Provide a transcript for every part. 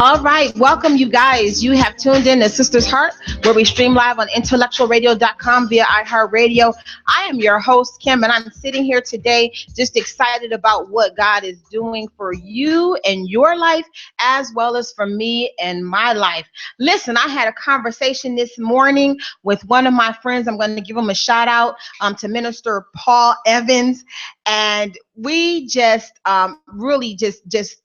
All right, welcome you guys. You have tuned in to Sister's Heart, where we stream live on IntellectualRadio.com via iHeartRadio. I am your host, Kim, and I'm sitting here today just excited about what God is doing for you and your life, as well as for me and my life. Listen, I had a conversation this morning with one of my friends. I'm going to give him a shout out to Minister Paul Evans. And we just really just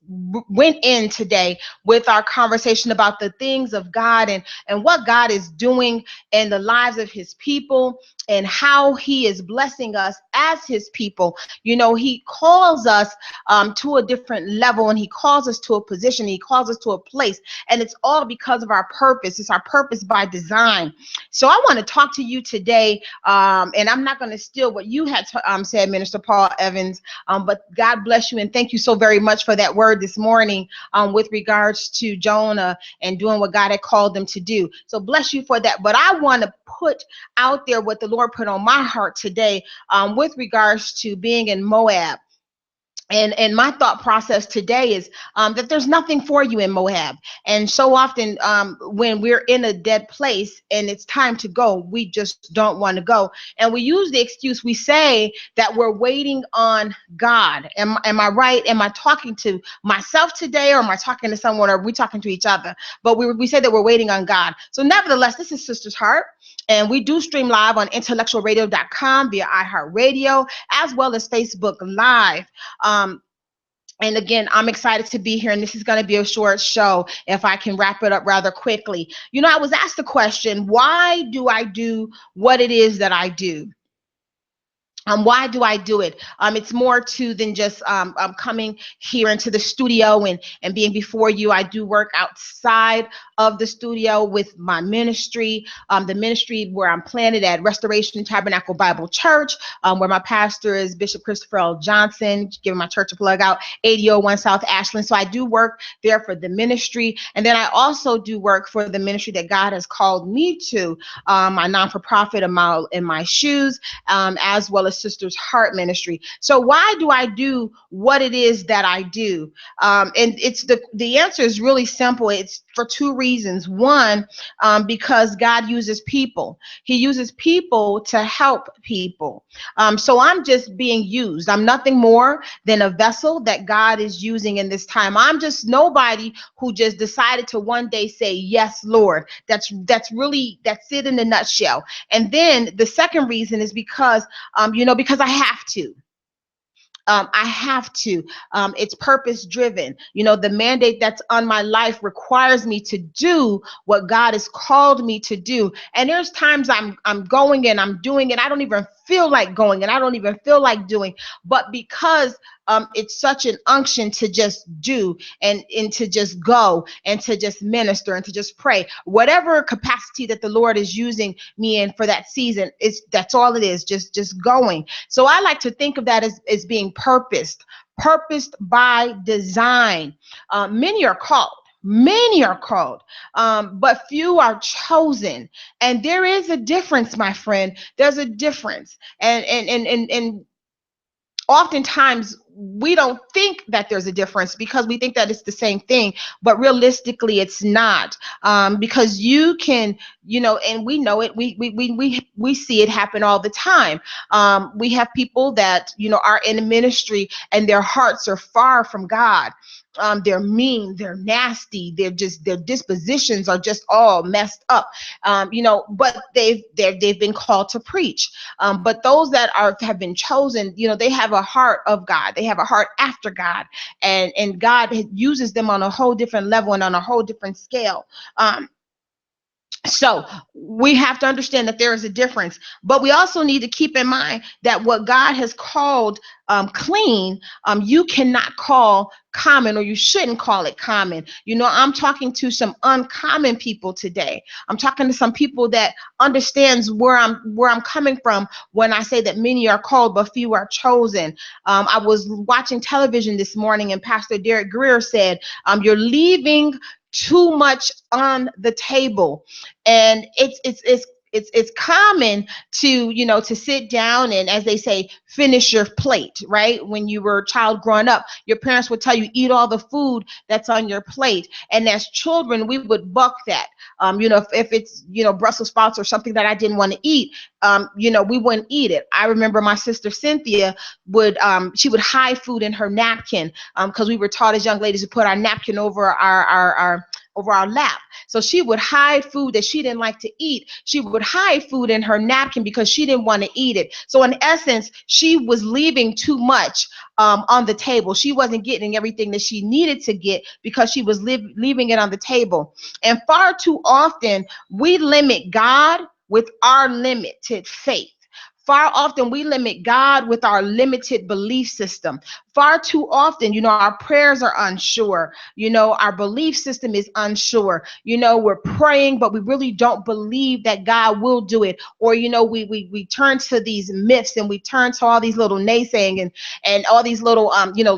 went in today with our conversation about the things of God and what God is doing in the lives of his people and how he is blessing us as his people. You know, he calls us to a different level, and he calls us to a position. He calls us to a place, and it's all because of our purpose. It's our purpose by design. So I want to talk to you today, and I'm not going to steal what you had said, Minister Paul Evans, but God bless you, and thank you so very much for that word this morning with regards to Jonah and doing what God had called them to do. So bless you for that. But I want to put out there what the Lord put on my heart today with regards to being in Moab. And my thought process today is that there's nothing for you in Moab. And so often when we're in a dead place and it's time to go, we just don't want to go. And we use the excuse, we say that we're waiting on God. Am I right? Am I talking to myself today, or am I talking to someone, or are we talking to each other? But we say that we're waiting on God. So nevertheless, this is Sister's Heart. And we do stream live on IntellectualRadio.com via iHeartRadio, as well as Facebook Live. And again, I'm excited to be here, and this is going to be a short show if I can wrap it up rather quickly. You know, I was asked the question, why do I do what it is that I do? Why do I do it? It's more to than just coming here into the studio and being before you. I do work outside of the studio with my ministry, the ministry where I'm planted at Restoration Tabernacle Bible Church, where my pastor is Bishop Christopher L. Johnson, giving my church a plug out, 8001 South Ashland. So I do work there for the ministry. And then I also do work for the ministry that God has called me to, my non-for-profit in my shoes, as well as Sister's Heart Ministry. So why do I do what it is that I do? And it's the answer is really simple. It's for two reasons. One, because God uses people. He uses people to help people. So I'm just being used. I'm nothing more than a vessel that God is using in this time. I'm just nobody who just decided to one day say, yes, Lord. That's it in a nutshell. And then the second reason is because, because I have to. I have to. It's purpose driven. You know, the mandate that's on my life requires me to do what God has called me to do. And there's times I'm going and I'm doing it. I don't even feel like going, and I don't even feel like doing. But because it's such an unction to just do and to just go and to just minister and to just pray, whatever capacity that the Lord is using me in for that season, that's all it is, just going. So I like to think of that as being purposed by design. Many are called, but few are chosen. And there is a difference, my friend. There's a difference. And oftentimes we don't think that there's a difference because we think that it's the same thing, but realistically it's not, because you can, and we know it, we see it happen all the time. We have people that, are in ministry and their hearts are far from God. They're mean, they're nasty, their dispositions are just all messed up, but they've been called to preach. But those that have been chosen, they have a heart of God. They have a heart after God, and God uses them on a whole different level and on a whole different scale. So we have to understand that there is a difference, but we also need to keep in mind that what God has called clean, you cannot call common, or you shouldn't call it common. I'm talking to some uncommon people today. I'm talking to some people that understands where I'm coming from when I say that many are called, but few are chosen. I was watching television this morning, and Pastor Derek Greer said, you're leaving too much on the table. And it's common to, to sit down and, as they say, finish your plate, right? When you were a child growing up, your parents would tell you, eat all the food that's on your plate. And as children, we would buck that. If it's, Brussels sprouts or something that I didn't want to eat, we wouldn't eat it. I remember my sister Cynthia she would hide food in her napkin, because we were taught as young ladies to put our napkin over our lap. So she would hide food that she didn't like to eat. She would hide food in her napkin because she didn't want to eat it. So in essence, she was leaving too much on the table. She wasn't getting everything that she needed to get because she was leaving it on the table. And far too often, we limit God with our limited faith. Far often we limit God with our limited belief system. Far too often, our prayers are unsure. Our belief system is unsure. We're praying, but we really don't believe that God will do it. Or, we turn to these myths, and we turn to all these little naysaying and all these little,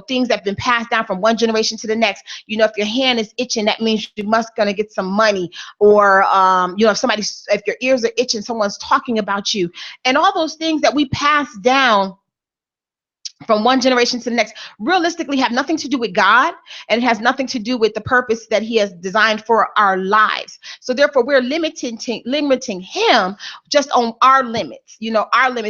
things that have been passed down from one generation to the next. If your hand is itching, that means you must gonna get some money. Or, if your ears are itching, someone's talking about you. And all those things that we pass down from one generation to the next realistically have nothing to do with God, and it has nothing to do with the purpose that he has designed for our lives. So therefore we're limiting him just on our limits,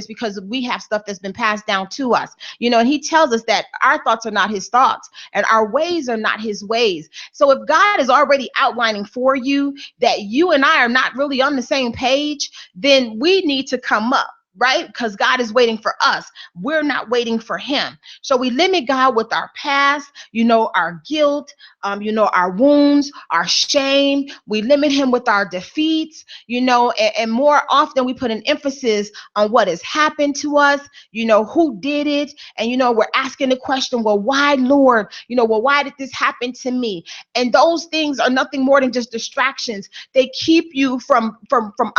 because we have stuff that's been passed down to us, and he tells us that our thoughts are not his thoughts and our ways are not his ways. So if God is already outlining for you that you and I are not really on the same page, then we need to come up, right? Because God is waiting for us. We're not waiting for him. So we limit God with our past, our guilt, our wounds, our shame. We limit him with our defeats, and more often we put an emphasis on what has happened to us, who did it. And, we're asking the question, well, why, Lord? Why did this happen to me? And those things are nothing more than just distractions. They keep you from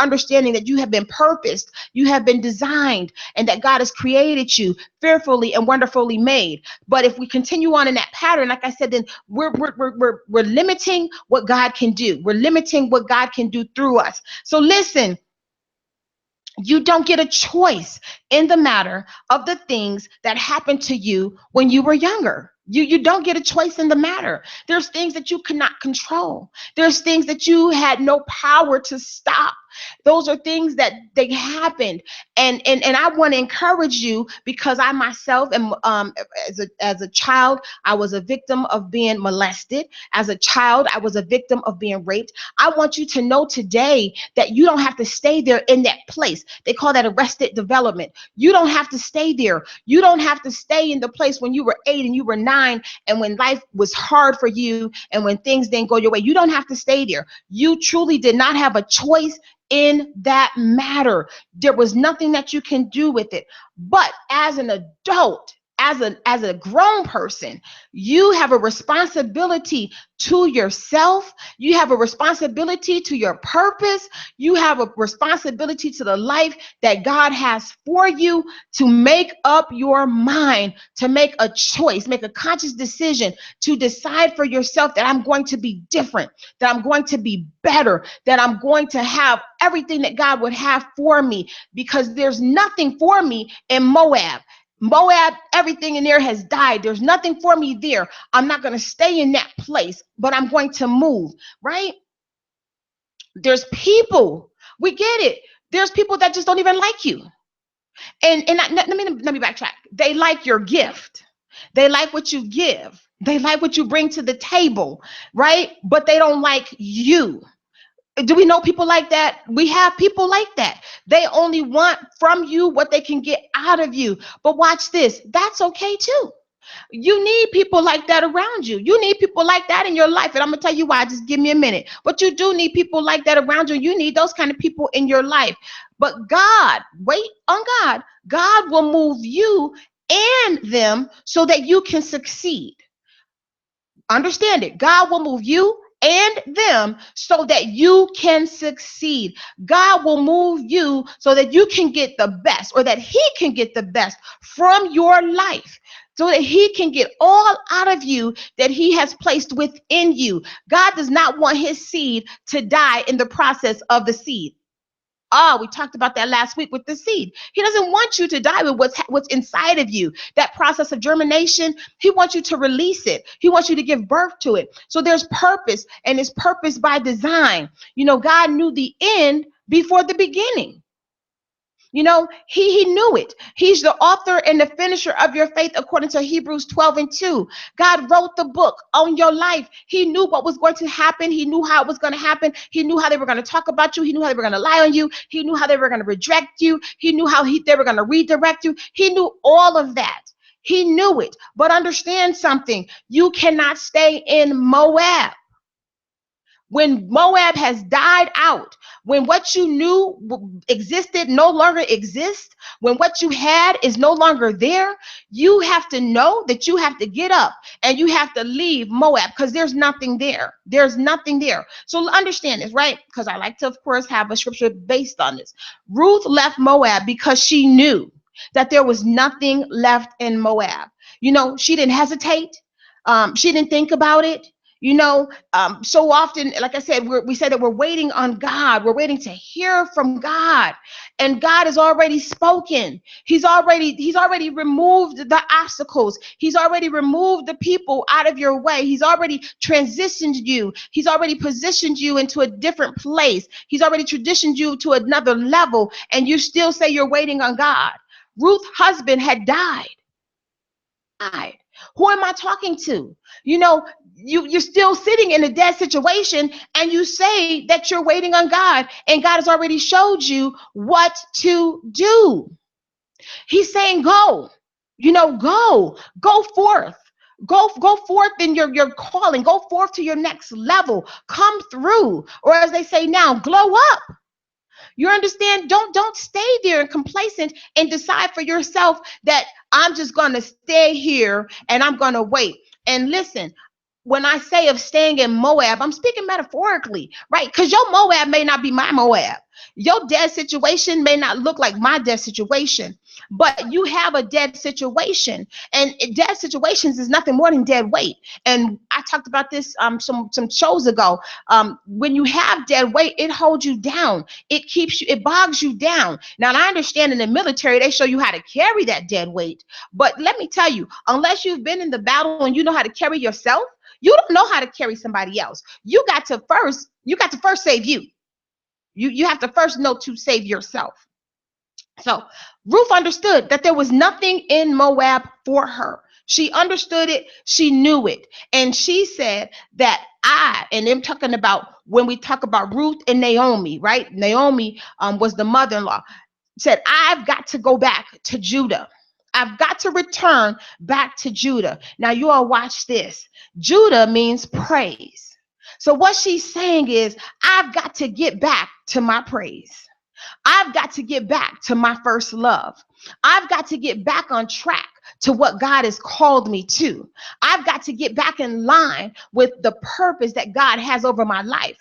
understanding that you have been purposed, you have been designed, and that God has created you fearfully and wonderfully made. But if we continue on in that pattern, like I said, then we're limiting what God can do. We're limiting what God can do through us. So listen, you don't get a choice in the matter of the things that happened to you when you were younger. You don't get a choice in the matter. There's things that you cannot control. There's things that you had no power to stop. Those are things that they happened. And I want to encourage you, because I myself am, as a child, I was a victim of being molested. As a child, I was a victim of being raped. I want you to know today that you don't have to stay there in that place. They call that arrested development. You don't have to stay there. You don't have to stay in the place when you were 8 and you were 9, and when life was hard for you and when things didn't go your way. You don't have to stay there. You truly did not have a choice in that matter. There was nothing that you can do with it. But as an adult, as a grown person, you have a responsibility to yourself. You have a responsibility to your purpose. You have a responsibility to the life that God has for you, to make up your mind, to make a choice, make a conscious decision, to decide for yourself that I'm going to be different, that I'm going to be better, that I'm going to have everything that God would have for me, because there's nothing for me in Moab. Moab, everything in there has died. There's nothing for me there. I'm not going to stay in that place, but I'm going to move, right? There's people, we get it. There's people that just don't even like you. Let me backtrack. They like your gift. They like what you give. They like what you bring to the table, right? But they don't like you. Do we know people like that? We have people like that. They only want from you what they can get out of you. But watch this. That's okay too. You need people like that around you. You need people like that in your life. And I'm going to tell you why. Just give me a minute. But you do need people like that around you. You need those kind of people in your life. But God, wait on God. God will move you and them so that you can succeed. Understand it. God will move you and them so that you can succeed. God will move you so that you can get the best, or that he can get the best from your life, so that he can get all out of you that he has placed within you. God does not want his seed to die in the process of the seed. Oh, we talked about that last week with the seed. He doesn't want you to die with what's inside of you. That process of germination, he wants you to release it. He wants you to give birth to it. So there's purpose, and it's purpose by design. God knew the end before the beginning. He knew it. He's the author and the finisher of your faith, according to Hebrews 12:2. God wrote the book on your life. He knew what was going to happen. He knew how it was going to happen. He knew how they were going to talk about you. He knew how they were going to lie on you. He knew how they were going to reject you. He knew how they were going to redirect you. He knew all of that. He knew it. But understand something. You cannot stay in Moab. When Moab has died out, when what you knew existed no longer exists, when what you had is no longer there, you have to know that you have to get up and you have to leave Moab, because there's nothing there. There's nothing there. So understand this, right? Because I like to, of course, have a scripture based on this. Ruth left Moab because she knew that there was nothing left in Moab. She didn't hesitate. She didn't think about it. So often, like I said, we say that we're waiting on God. We're waiting to hear from God, and God has already spoken. He's already removed the obstacles. He's already removed the people out of your way. He's already transitioned you. He's already positioned you into a different place. He's already transitioned you to another level, and you still say you're waiting on God. Ruth's husband had died. Who am I talking to? You're still sitting in a dead situation, and you say that you're waiting on God, and God has already showed you what to do. He's saying, go, go forth. Go forth in your calling. Go forth to your next level. Come through, or as they say now, glow up. You understand? Don't stay there and complacent and decide for yourself that I'm just going to stay here and I'm going to wait. And listen, when I say of staying in Moab, I'm speaking metaphorically, right? Because your Moab may not be my Moab. Your dead situation may not look like my dead situation, but you have a dead situation, and dead situations is nothing more than dead weight. And I talked about this some shows ago. When you have dead weight, it holds you down. It bogs you down. Now, I understand in the military, they show you how to carry that dead weight. But let me tell you, unless you've been in the battle and you know how to carry yourself, you don't know how to carry somebody else. You got to first save you. You have to first know to save yourself. So Ruth understood that there was nothing in Moab for her. She understood it. She knew it. And she said that and I'm talking about when we talk about Ruth and Naomi, right? Naomi was the mother-in-law, said, I've got to go back to Judah. I've got to return back to Judah. Now you all watch this. Judah means praise. So what she's saying is, I've got to get back to my praise. I've got to get back to my first love. I've got to get back on track to what God has called me to. I've got to get back in line with the purpose that God has over my life.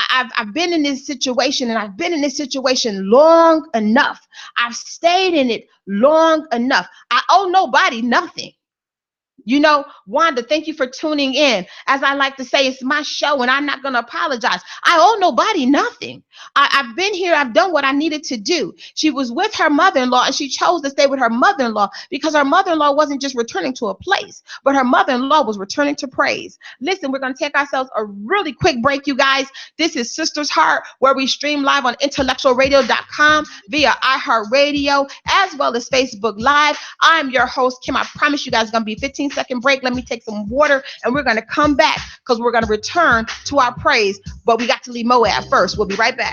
I've been in this situation, and I've been in this situation long enough. I've stayed in it long enough. I owe nobody nothing. Wanda, thank you for tuning in. As I like to say, it's my show, and I'm not going to apologize. I owe nobody nothing. I've been here. I've done what I needed to do. She was with her mother-in-law, and she chose to stay with her mother-in-law because her mother-in-law wasn't just returning to a place, but her mother-in-law was returning to praise. Listen, we're going to take ourselves a really quick break, you guys. This is Sister's Heart, where we stream live on IntellectualRadio.com via iHeartRadio, as well as Facebook Live. I'm your host, Kim. I promise you guys it's going to be a 15-second break. Let me take some water, and we're going to come back because we're going to return to our praise, but we got to leave Moab first. We'll be right back.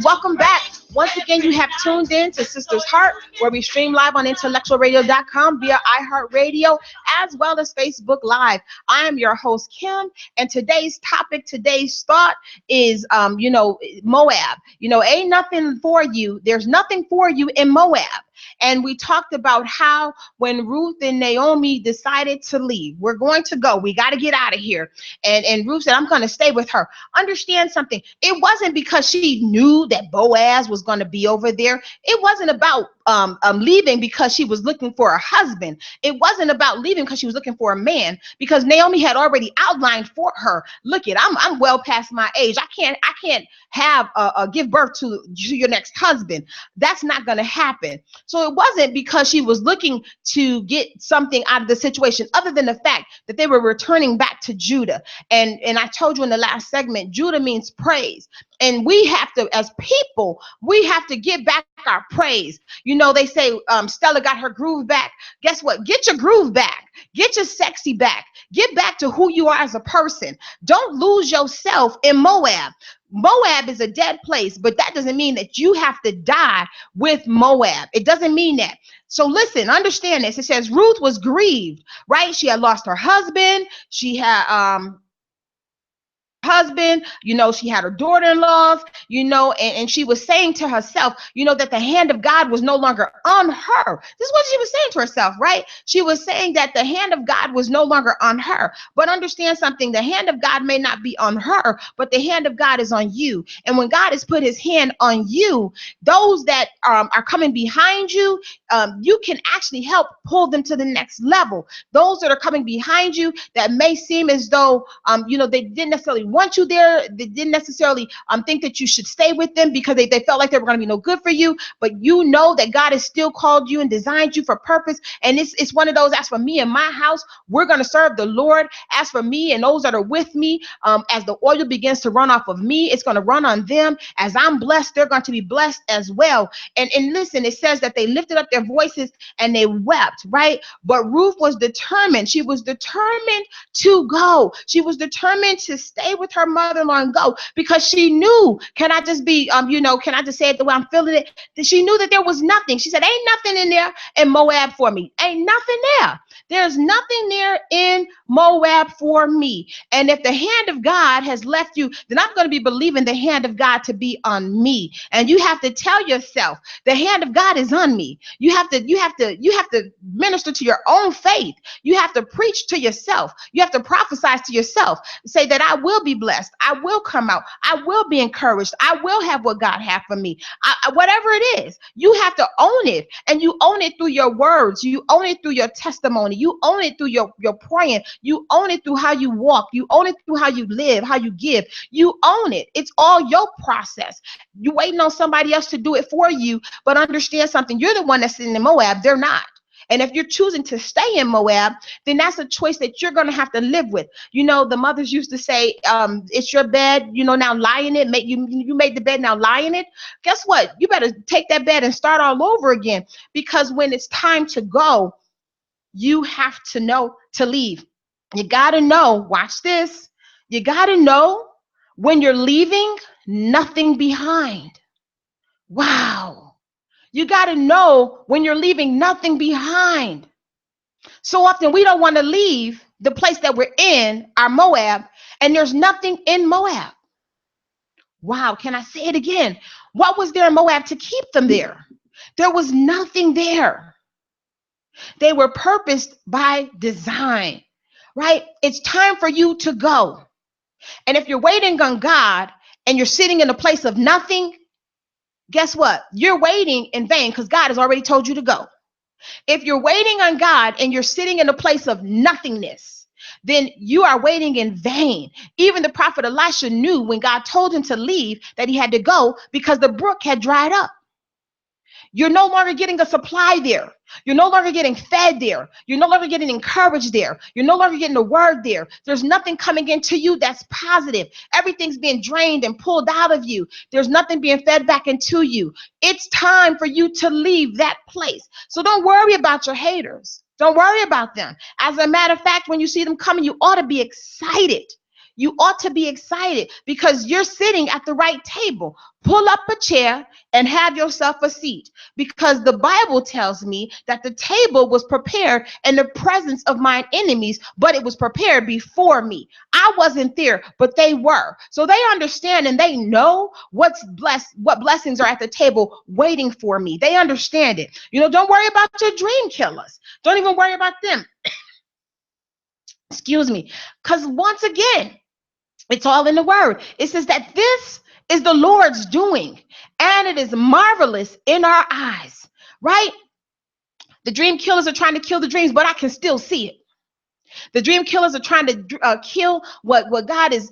welcome back. Once again, you have tuned in to Sister's Heart, where we stream live on IntellectualRadio.com via iHeartRadio, as well as Facebook Live. I am your host, Kim, and today's topic, today's thought is, Moab. Ain't nothing for you. There's nothing for you in Moab. And we talked about how when Ruth and Naomi decided to leave, we're going to go. We got to get out of here. And Ruth said, I'm going to stay with her. Understand something. It wasn't because she knew that Boaz was going to be over there. It wasn't about leaving because she was looking for a husband. It wasn't about leaving because she was looking for a man, because Naomi had already outlined for her, look it, I'm well past my age. I can't have give birth to your next husband. That's not going to happen. So it wasn't because she was looking to get something out of the situation, other than the fact that they were returning back to Judah. And I told you in the last segment, Judah means praise. And we have to, as people, we have to give back our praise. They say Stella got her groove back. Guess what? Get your groove back. Get your sexy back. Get back to who you are as a person. Don't lose yourself in Moab. Moab is a dead place, but that doesn't mean that you have to die with Moab. It doesn't mean that. So listen, understand this. It says Ruth was grieved, right? She had lost her husband. She had she had her daughter-in-laws, and she was saying to herself, that the hand of God was no longer on her. This is what she was saying to herself, right? She was saying that the hand of God was no longer on her. But understand something, the hand of God may not be on her, but the hand of God is on you. And when God has put his hand on you, those that are coming behind you, you can actually help pull them to the next level. Those that are coming behind you that may seem as though, they didn't necessarily want you there. They didn't necessarily think that you should stay with them because they felt like they were going to be no good for you. But you know that God has still called you and designed you for purpose. And it's one of those, as for me and my house, we're going to serve the Lord. As for me and those that are with me, as the oil begins to run off of me, it's going to run on them. As I'm blessed, they're going to be blessed as well. And listen, it says that they lifted up their voices and they wept, right? But Ruth was determined. She was determined to go. She was determined to stay with her mother-in-law and go, because she knew, can I just say it the way I'm feeling it? That she knew that there was nothing. She said, ain't nothing in there in Moab for me. Ain't nothing there. There's nothing there in Moab for me. And if the hand of God has left you, then I'm going to be believing the hand of God to be on me. And you have to tell yourself, the hand of God is on me. You have to minister to your own faith. You have to preach to yourself. You have to prophesy to yourself. Say that I will be blessed. I will come out. I will be encouraged. I will have what God has for me. Whatever it is, you have to own it. And you own it through your words. You own it through your testimony. You own it through your praying. You own it through how you walk. You own it through how you live, how you give. You own it. It's all your process. You waiting on somebody else to do it for you. But understand something. You're the one that's in the Moab. They're not. And if you're choosing to stay in Moab, then that's a choice that you're going to have to live with. The mothers used to say, it's your bed, now lie in it. You made the bed, now lie in it. Guess what? You better take that bed and start all over again, because when it's time to go, you have to know to leave. You got to know, watch this. You got to know when you're leaving nothing behind. Wow. You got to know when you're leaving nothing behind. So often we don't want to leave the place that we're in, our Moab, and there's nothing in Moab. Wow, can I say it again? What was there in Moab to keep them there? There was nothing there. They were purposed by design, right? It's time for you to go. And if you're waiting on God and you're sitting in a place of nothing, guess what? You're waiting in vain, because God has already told you to go. If you're waiting on God and you're sitting in a place of nothingness, then you are waiting in vain. Even the prophet Elisha knew when God told him to leave that he had to go, because the brook had dried up. You're no longer getting a supply there. You're no longer getting fed there. You're no longer getting encouraged there. You're no longer getting the word there. There's nothing coming into you that's positive. Everything's being drained and pulled out of you. There's nothing being fed back into you. It's time for you to leave that place. So don't worry about your haters. Don't worry about them. As a matter of fact, when you see them coming, you ought to be excited. You ought to be excited because you're sitting at the right table. Pull up a chair and have yourself a seat, because the Bible tells me that the table was prepared in the presence of mine enemies, but it was prepared before me. I wasn't there, but they were. So they understand and they know what blessings are at the table waiting for me. They understand it. Don't worry about your dream killers. Don't even worry about them. Excuse me. Because once again, it's all in the word. It says that this is the Lord's doing, and it is marvelous in our eyes, right? The dream killers are trying to kill the dreams, but I can still see it. The dream killers are trying to kill what God is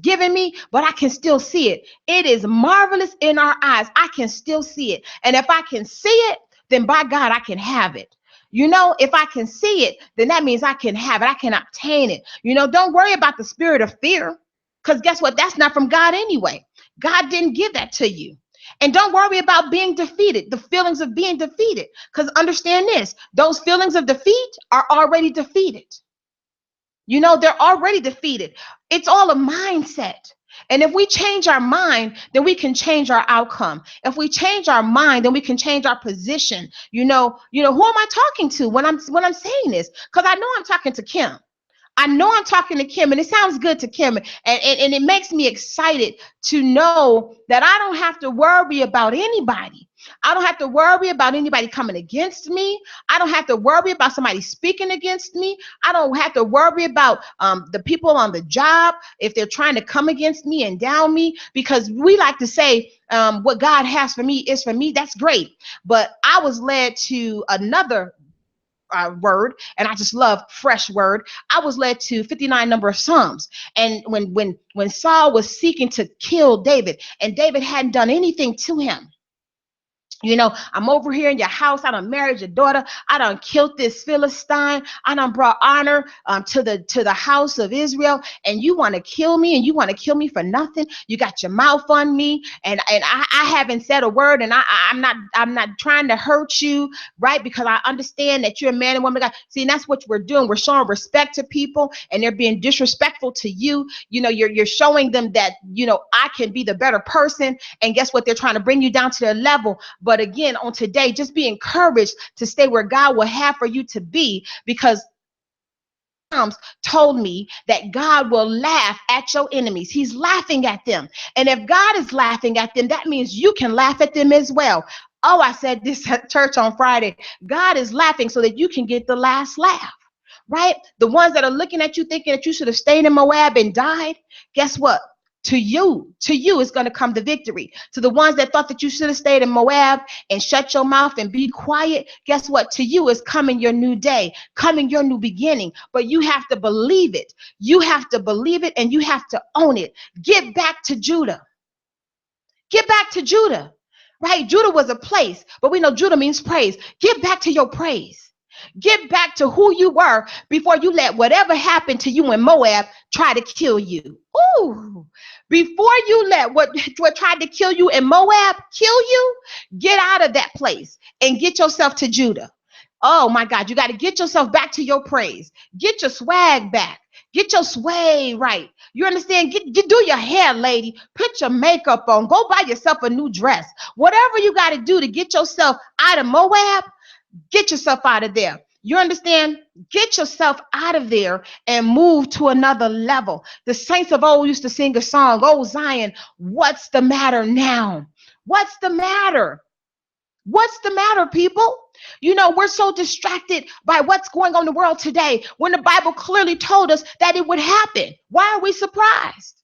giving me, but I can still see it. It is marvelous in our eyes. I can still see it. And if I can see it, then by God, I can have it. If I can see it, then that means I can have it. I can obtain it. Don't worry about the spirit of fear, because guess what? That's not from God anyway. God didn't give that to you. And don't worry about being defeated, the feelings of being defeated, because understand this, those feelings of defeat are already defeated. They're already defeated. It's all a mindset. And if we change our mind, then we can change our outcome. If we change our mind, then we can change our position. Who am I talking to when I'm saying this? Because I know I'm talking to Kim. I know I'm talking to Kim, and it sounds good to Kim, and it makes me excited to know that I don't have to worry about anybody. I don't have to worry about anybody coming against me. I don't have to worry about somebody speaking against me. I don't have to worry about the people on the job if they're trying to come against me and down me, because we like to say what God has for me is for me. That's great. But I was led to another word, and I just love fresh word. I was led to 59 number of Psalms, and when Saul was seeking to kill David, and David hadn't done anything to him. I'm over here in your house. I done married your daughter. I done killed this Philistine. I done brought honor to the house of Israel. And you want to kill me, and you want to kill me for nothing. You got your mouth on me, and I haven't said a word, and I'm not trying to hurt you, right? Because I understand that you're a man and woman of God. See, and that's what we're doing. We're showing respect to people, and they're being disrespectful to you. You're showing them that I can be the better person, and guess what? They're trying to bring you down to their level. But again, on today, just be encouraged to stay where God will have for you to be, because Psalms told me that God will laugh at your enemies. He's laughing at them. And if God is laughing at them, that means you can laugh at them as well. Oh, I said this at church on Friday. God is laughing so that you can get the last laugh, right? The ones that are looking at you thinking that you should have stayed in Moab and died, guess what? To you is going to come the victory. To the ones that thought that you should have stayed in Moab and shut your mouth and be quiet, guess what? To you is coming your new day, coming your new beginning. But you have to believe it. You have to believe it, and you have to own it. Get back to Judah. Get back to Judah, right? Judah was a place, but we know Judah means praise. Get back to your praise. Get back to who you were before you let whatever happened to you in Moab try to kill you. Ooh, before you let what tried to kill you in Moab kill you, get out of that place and get yourself to Judah. Oh my God, you got to get yourself back to your praise. Get your swag back. Get your sway right. You understand? Do your hair, lady. Put your makeup on. Go buy yourself a new dress. Whatever you got to do to get yourself out of Moab, get yourself out of there. You understand? Get yourself out of there and move to another level. The saints of old used to sing a song, "Oh Zion, what's the matter now? What's the matter? What's the matter, people?" We're so distracted by what's going on in the world today when the Bible clearly told us that it would happen. Why are we surprised?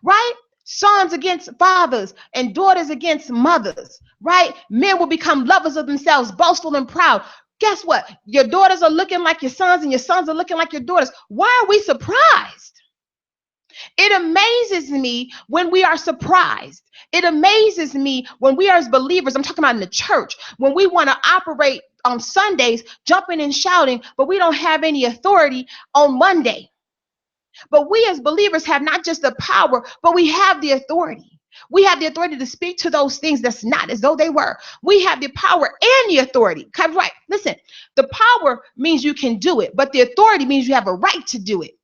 Right? Sons against fathers and daughters against mothers, right? Men will become lovers of themselves, boastful and proud. Guess what? Your daughters are looking like your sons, and your sons are looking like your daughters. Why are we surprised? It amazes me when we are surprised. It amazes me when we are as believers, I'm talking about in the church, when we want to operate on Sundays, jumping and shouting, but we don't have any authority on Monday. But we as believers have not just the power, but we have the authority. We have the authority to speak to those things that's not as though they were. We have the power and the authority. Right? Listen, the power means you can do it, but the authority means you have a right to do it.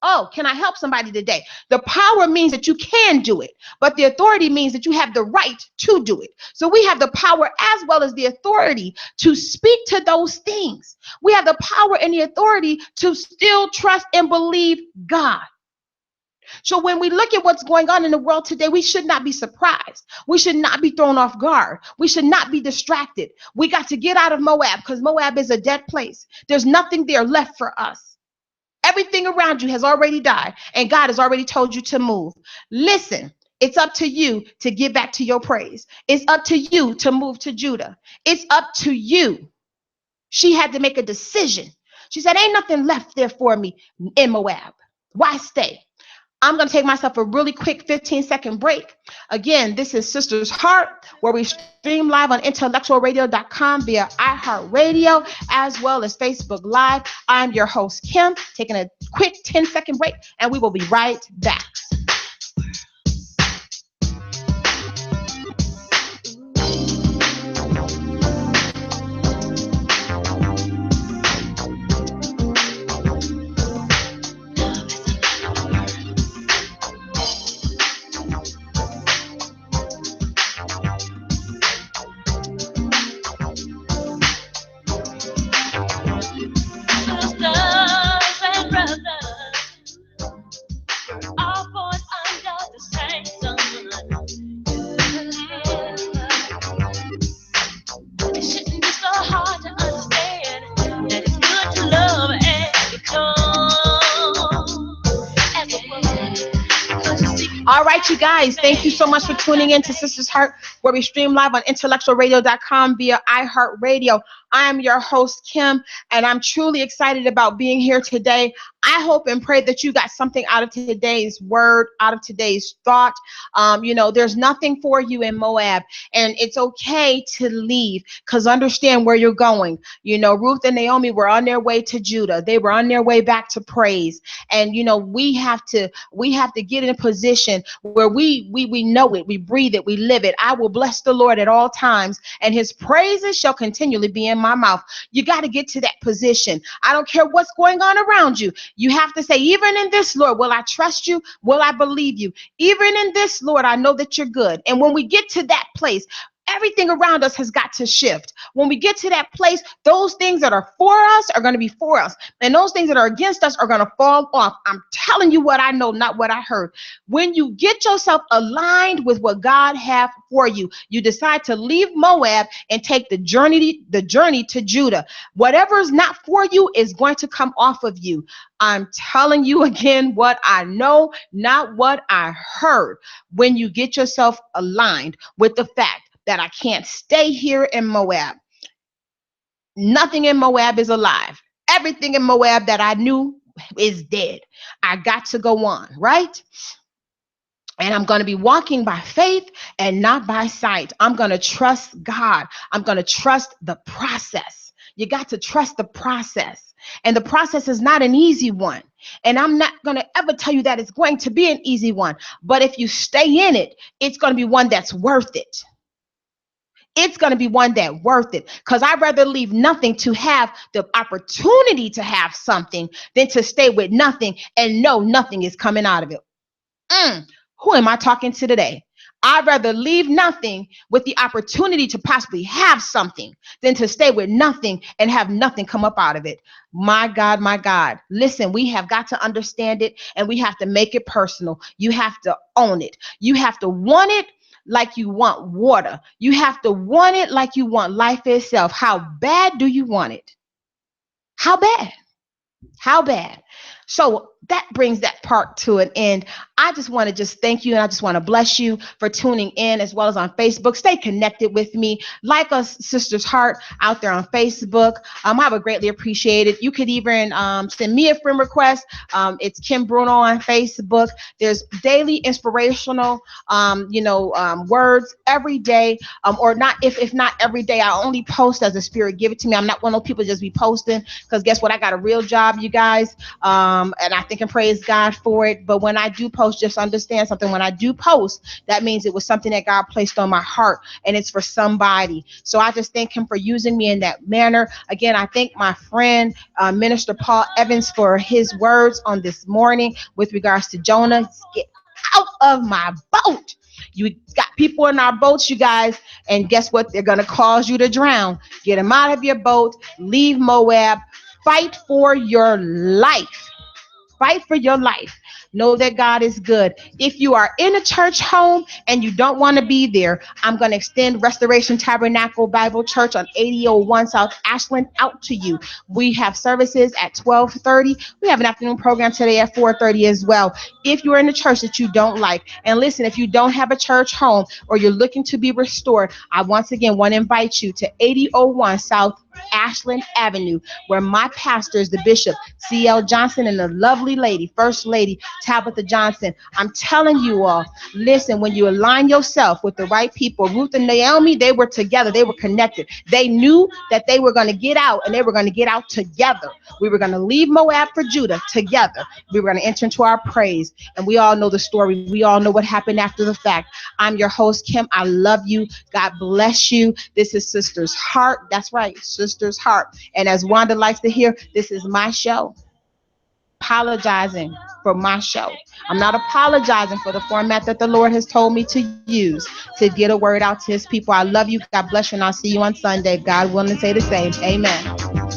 Oh, can I help somebody today? The power means that you can do it, but the authority means that you have the right to do it. So we have the power as well as the authority to speak to those things. We have the power and the authority to still trust and believe God. So when we look at what's going on in the world today, we should not be surprised. We should not be thrown off guard. We should not be distracted. We got to get out of Moab because Moab is a dead place. There's nothing there left for us. Everything around you has already died, and God has already told you to move. Listen, it's up to you to get back to your praise. It's up to you to move to Judah. It's up to you. She had to make a decision. She said, ain't nothing left there for me in Moab. Why stay? I'm going to take myself a really quick 15-second break. Again, this is Sister's Heart, where we stream live on IntellectualRadio.com via iHeartRadio, as well as Facebook Live. I'm your host, Kim, taking a quick 10-second break, and we will be right back. All right, you guys, thank you so much for tuning in to Sister's Heart, where we stream live on IntellectualRadio.com via iHeartRadio. I am your host, Kim, and I'm truly excited about being here today. I hope and pray that you got something out of today's word, out of today's thought. There's nothing for you in Moab, and it's okay to leave, because understand where you're going. Ruth and Naomi were on their way to Judah. They were on their way back to praise. And, we have to get in a position where we know it, we breathe it, we live it. I will bless the Lord at all times, and his praises shall continually be in my mouth. You got to get to that position. I don't care what's going on around you. You have to say, even in this, Lord, will I trust you? Will I believe you? Even in this, Lord, I know that you're good. And when we get to that place, everything around us has got to shift. When we get to that place, those things that are for us are going to be for us. And those things that are against us are going to fall off. I'm telling you what I know, not what I heard. When you get yourself aligned with what God has for you, you decide to leave Moab and take the journey to Judah. Whatever is not for you is going to come off of you. I'm telling you again what I know, not what I heard. When you get yourself aligned with the fact that I can't stay here in Moab. Nothing in Moab is alive. Everything in Moab that I knew is dead. I got to go on, right? And I'm going to be walking by faith and not by sight. I'm going to trust God. I'm going to trust the process. You got to trust the process. And the process is not an easy one. And I'm not going to ever tell you that it's going to be an easy one. But if you stay in it, it's going to be one that's worth it. It's going to be one that's worth it, because I'd rather leave nothing to have the opportunity to have something than to stay with nothing and know nothing is coming out of it. Who am I talking to today? I'd rather leave nothing with the opportunity to possibly have something than to stay with nothing and have nothing come up out of it. My God, my God. Listen, we have got to understand it, and we have to make it personal. You have to own it. You have to want it like you want water. You have to want it like you want life itself. How bad do you want it? How bad? How bad? So that brings that part to an end. I just want to thank you, and I just want to bless you for tuning in, as well as on Facebook. Stay connected with me. Like us, Sister's Heart, out there on Facebook. I would greatly appreciate it. You could even send me a friend request. It's Kim Bruno on Facebook. There's daily inspirational, words every day, or not. If not every day, I only post as the Spirit give it to me. I'm not one of those people just be posting, because guess what? I got a real job, you guys. And I think and praise God for it. But when I do post, just understand something. When I do post, that means it was something that God placed on my heart, and it's for somebody. So I just thank him for using me in that manner. Again, I thank my friend, Minister Paul Evans, for his words on this morning with regards to Jonah. Get out of my boat. You got people in our boats, you guys, and guess what? They're going to cause you to drown. Get them out of your boat. Leave Moab. Fight for your life. Fight for your life. Know that God is good. If you are in a church home and you don't want to be there, I'm going to extend Restoration Tabernacle Bible Church on 8001 South Ashland out to you. We have services at 12:30. We have an afternoon program today at 4:30 as well. If you're in a church that you don't like, and listen, if you don't have a church home or you're looking to be restored, I once again want to invite you to 8001 South Ashland Avenue, where my pastor is the Bishop C.L. Johnson and the lovely lady, First Lady Tabitha Johnson. I'm telling you all, listen, when you align yourself with the right people, Ruth and Naomi, they were together. They were connected. They knew that they were going to get out, and they were going to get out together. We were going to leave Moab for Judah together. We were going to enter into our praise. And we all know the story. We all know what happened after the fact. I'm your host, Kim. I love you. God bless you. This is Sister's Heart. That's right, Sister's Heart. And as Wanda likes to hear, this is my show. Apologizing for my show. I'm not apologizing for the format that the Lord has told me to use to get a word out to his people. I love you. God bless you. And I'll see you on Sunday. God willing to say the same. Amen.